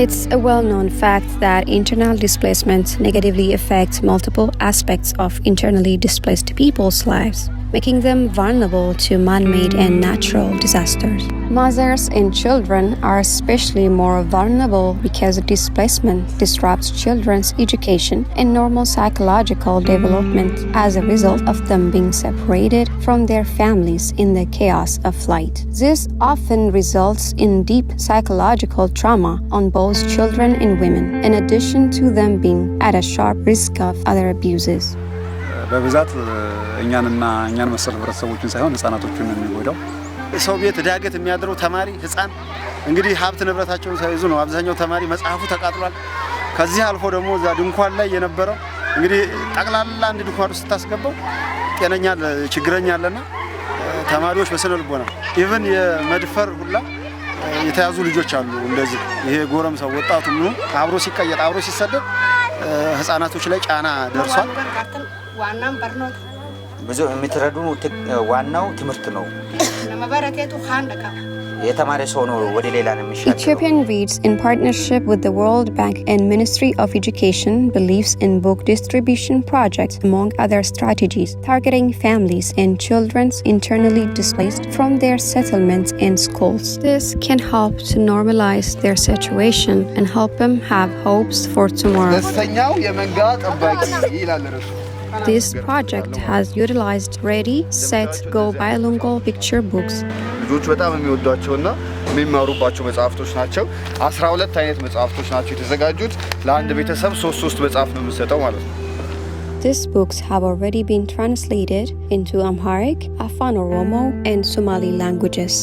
It's a well-known fact that internal displacement negatively affects multiple aspects of internally displaced people's lives, making them vulnerable to man-made and natural disasters. Mothers and children are especially more vulnerable because displacement disrupts children's education and normal psychological development as a result of them being separated from their families in the chaos of flight. This often results in deep psychological trauma on both children and women, in addition to them being at a sharp risk of other abuses. በብዛት እኛን መሰል ህብረተሰቦችን ሳይሆን ህፃናቶችን ነው የሚጎዳው። ሰው ቤት ዳገት የሚያድረው ተማሪ ህፃን እንግዲህ ሀብት ንብረታቸውን ሳይዙ ነው። አብዛኛው ተማሪ መጽሐፉ ተቃጥሏል። ከዚህ አልፎ ደግሞ እዛ ድንኳን ላይ የነበረው እንግዲህ ጠቅላላ አንድ ድንኳን ውስጥ ታስገባው ጤነኛ ችግረኛ አለና ተማሪዎች በስነ ልቦና ኢቭን የመድፈር ሁላ የተያዙ ልጆች አሉ። እንደዚህ ይሄ ጎረምሳው ወጣቱ ምን አብሮ ሲቀየጥ አብሮ ሲሰደድ ህፃናቶች ላይ ጫና ደርሷል። ዋናም በርኖት ብዙ የሚተረዱ ዋናው ትምህርት ነው። Ethiopian Reads, in partnership with the World Bank and Ministry of Education, believes in book distribution projects, among other strategies, targeting families and children internally displaced from their settlements and schools. This can help to normalize their situation and help them have hopes for tomorrow. This project has utilized ready, set, go bilingual picture books. ልጆች በጣም የሚወዷቸውና የሚማሩባቸው መጽሐፍቶች ናቸው። 12 አይነት መጽሐፍቶች ናቸው የተዘጋጁት። ለአንድ ቤተሰብ 3 መጽሐፍ ነው የምንሰጠው ማለት ነው። These books have already been translated into Amharic, Afan Oromo, and Somali languages.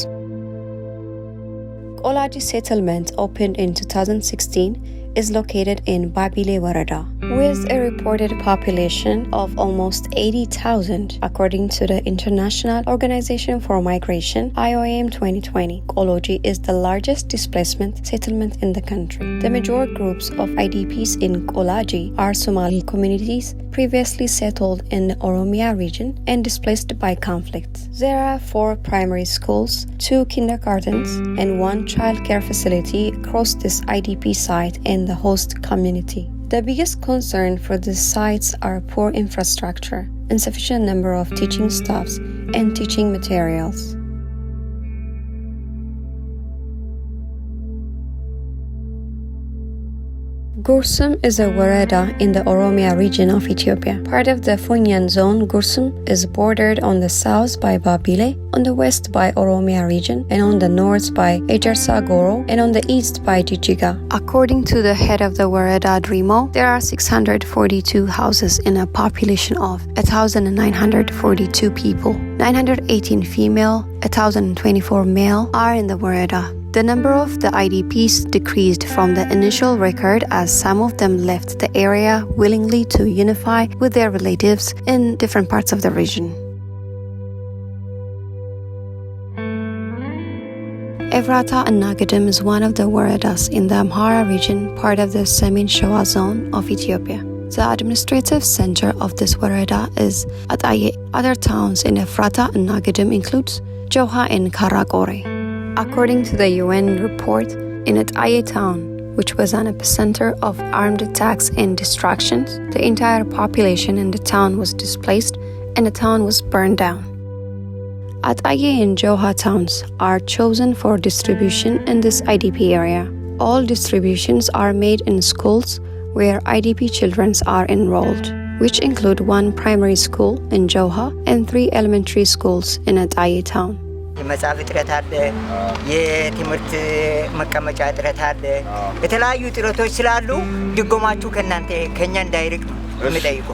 Qolaji settlement opened in 2016 is located in Babile Warada, with a reported population of almost 80,000, according to the International Organization for Migration, IOM 2020. Qoloji is the largest displacement settlement in the country. The major groups of IDPs in Qolaji are Somali communities previously settled in the Oromia region and displaced by conflict. There are 4 primary schools, 2 kindergartens, and 1 child care facility across this IDP site and the host community. The biggest concern for these sites are poor infrastructure, insufficient number of teaching staffs, and teaching materials. Gursum is a woreda in the Oromia region of Ethiopia. Part of the Funyan zone, Gursum is bordered on the south by Babile, on the west by Oromia region, and on the north by Ejersa Goro, and on the east by Jijiga. According to the head of the woreda, Drimo, there are 642 houses in a population of 1,942 people. 918 female, 1,024 male are in the woreda. The number of the IDPs decreased from the initial record as some of them left the area willingly to unify with their relatives in different parts of the region. Efrata and Nagadim is one of the woredas in the Amhara region, part of the Semin Shoa zone of Ethiopia. The administrative center of this woreda is Ataye. Other towns in Efrata and Nagadim includes Joha and Karagore. According to the UN report, in Ataye town, which was an epicenter of armed attacks and destructions, the entire population in the town was displaced and the town was burned down. Ataye and Joha towns are chosen for distribution in this IDP area. All distributions are made in schools where IDP children are enrolled, which include 1 primary school in Joha and 3 elementary schools in Ataye town. የመጽሐፍ እጥረት አለ፣ የትምህርት መቀመጫ እጥረት አለ። የተለያዩ ጥረቶች ስላሉ ድጎማችሁ ከኛ እንዳይርቅ እንጠይቁ።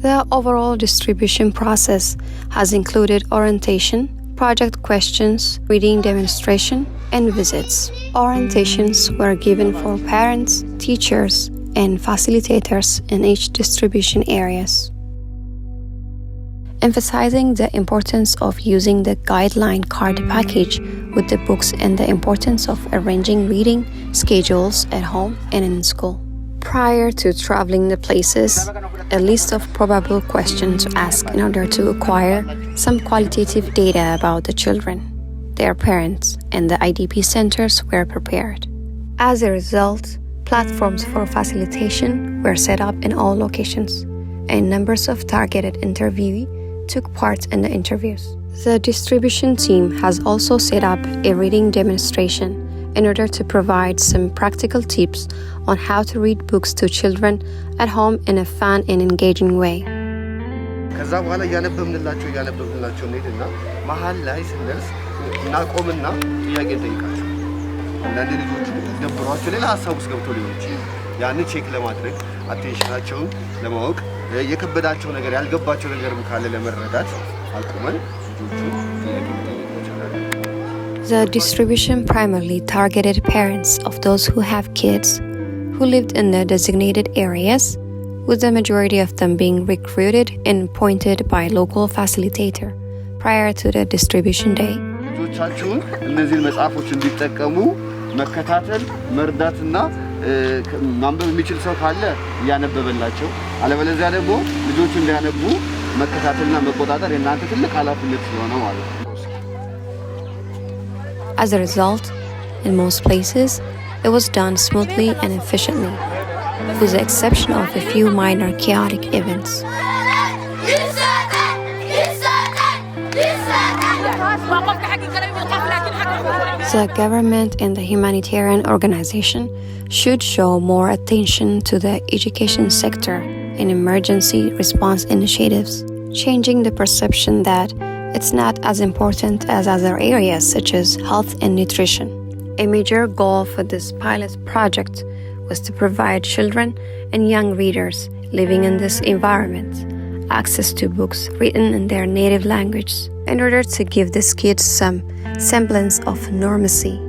The overall distribution process has included orientation, project questions, reading demonstration, and visits. Orientations were given for parents, teachers, and facilitators in each distribution areas, emphasizing the importance of using the guideline card package with the books and the importance of arranging reading schedules at home and in school. Prior to traveling the places, a list of probable questions to ask in order to acquire some qualitative data about the children. their parents, and the IDP centers were prepared. As a result, platforms for facilitation were set up in all locations, and numbers of targeted interviewees took part in the interviews. The distribution team has also set up a reading demonstration in order to provide some practical tips on how to read books to children at home in a fun and engaging way. ከዛ በኋላ ያነበብንላቸው እንሄድና መሀል ላይ ስንደርስ እናቆምና ጥያቄ እንጠይቃቸው። አንዳንድ ልጆቹ ደብሯቸው ሌላ ሀሳብ ውስጥ ገብቶ ሊሆን ይችላል። ያንን ቼክ ለማድረግ አቴንሽናቸውን ለማወቅ የከበዳቸው ነገር ያልገባቸው ነገርም ካለ ለመረዳት አቁመን ልጆቹ ጥያቄ The distribution primarily targeted parents of those who have kids who lived in the designated areas, with the majority of them being recruited and appointed by a local facilitator prior to the distribution day. ልጆቻችሁን እነዚህን መጽሐፎች እንዲጠቀሙ መከታተል መርዳትና ማንበብ የሚችል ሰው ካለ ያነበበላቸው አለበለዚያ ደግሞ ልጆቹ እንዲያነቡ መከታተልና መቆጣጠር የእናንተ ትልቅ ኃላፊነት ስለሆነ ማለት ነው። As a result, in most places, it was done smoothly and efficiently, with the exception of a few minor chaotic events. The government and the humanitarian organization should show more attention to the education sector in emergency response initiatives, changing the perception that it's not as important as other areas such as health and nutrition. A major goal for this pilot project was to provide children and young readers living in this environment access to books written in their native language in order to give these kids some semblance of normalcy.